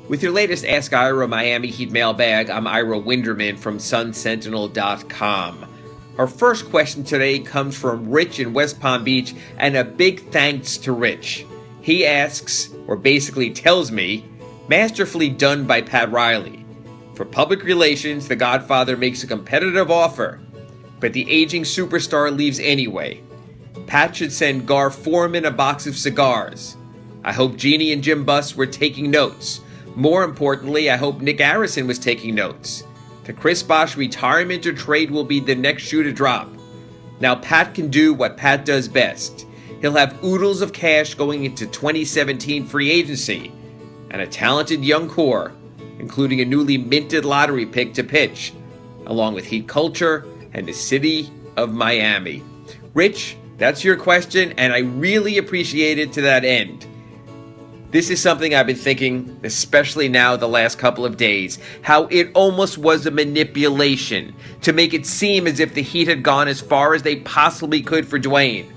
With your latest Ask Ira Miami Heat mailbag, I'm Ira Winderman from SunSentinel.com. Our first question today comes from Rich in West Palm Beach, and a big thanks to Rich. He asks, or basically tells me, masterfully done by Pat Riley. For public relations, the Godfather makes a competitive offer, but the aging superstar leaves anyway. Pat should send Gar Foreman a box of cigars. I hope Jeannie and Jim Buss were taking notes. More importantly, I hope Nick Arison was taking notes. The Chris Bosh retirement or trade will be the next shoe to drop. Now Pat can do what Pat does best. He'll have oodles of cash going into 2017 free agency and a talented young core, including a newly minted lottery pick to pitch, along with Heat culture and the city of Miami. Rich, that's your question, and I really appreciate it to that end. This is something I've been thinking, especially now the last couple of days, how it almost was a manipulation to make it seem as if the Heat had gone as far as they possibly could for Dwyane,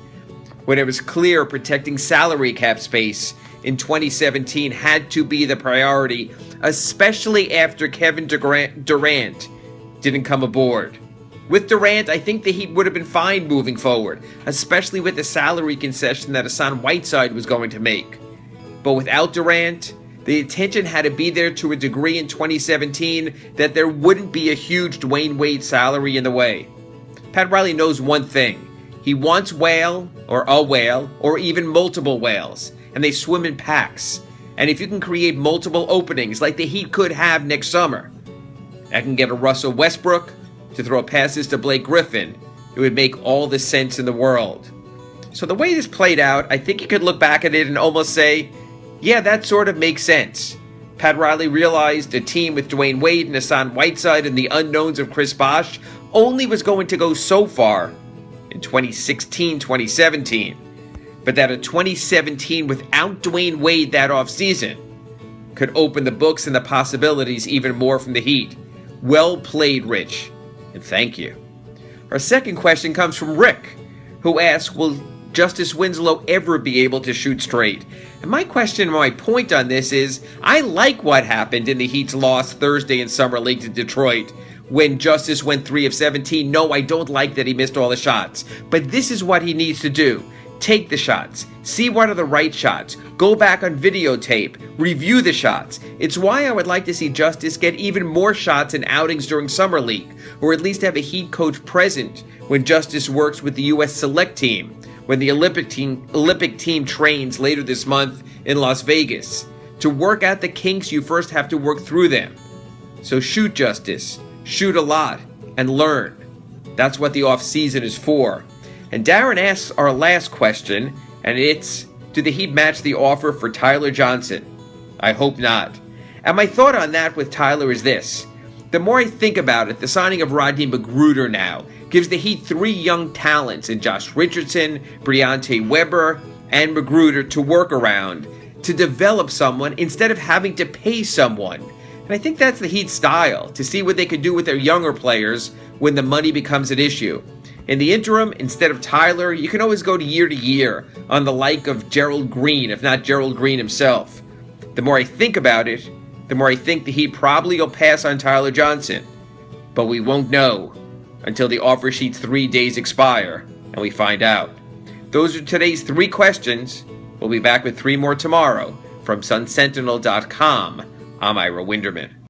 when it was clear protecting salary cap space in 2017 had to be the priority, especially after Kevin Durant didn't come aboard. With Durant, I think the Heat would have been fine moving forward, especially with the salary concession that Hassan Whiteside was going to make. But without Durant, the attention had to be there to a degree in 2017 that there wouldn't be a huge Dwyane Wade salary in the way. Pat Riley knows one thing. He wants whale, or a whale, or even multiple whales, and they swim in packs. And if you can create multiple openings like the Heat could have next summer, that can get a Russell Westbrook to throw passes to Blake Griffin, it would make all the sense in the world. So the way this played out, I think you could look back at it and almost say, yeah, that sort of makes sense. Pat Riley realized a team with Dwyane Wade and Hassan Whiteside and the unknowns of Chris Bosh only was going to go so far in 2016-2017, but that a 2017 without Dwyane Wade that offseason could open the books and the possibilities even more from the Heat. Well played, Rich, and thank you. Our second question comes from Rick, who asks, will Justise Winslow ever be able to shoot straight? And my question, my point on this is, I like what happened in the Heat's loss Thursday in Summer League to Detroit when Justise went 3 of 17. No, I don't like that he missed all the shots. But this is what he needs to do. Take the shots. See what are the right shots. Go back on videotape. Review the shots. It's why I would like to see Justise get even more shots and outings during Summer League, or at least have a Heat coach present when Justise works with the U.S. Select Team, when the Olympic team trains later this month in Las Vegas. To work out the kinks, you first have to work through them. So shoot, Justise. Shoot a lot and learn. That's what the off-season is for. And Darren asks our last question, and it's, do the Heat match the offer for Tyler Johnson? I hope not. And my thought on that with Tyler is this. The more I think about it, the signing of Rodney McGruder now gives the Heat 3 young talents in Josh Richardson, Briante Weber, and McGruder to work around to develop someone instead of having to pay someone. And I think that's the Heat style, to see what they could do with their younger players when the money becomes an issue. In the interim, instead of Tyler, you can always go to year on the like of Gerald Green, if not Gerald Green himself. The more I think about it, the more I think the Heat probably will pass on Tyler Johnson. But we won't know until the offer sheet's 3 days expire and we find out. Those are today's 3 questions. We'll be back with 3 more tomorrow. From SunSentinel.com, I'm Ira Winderman.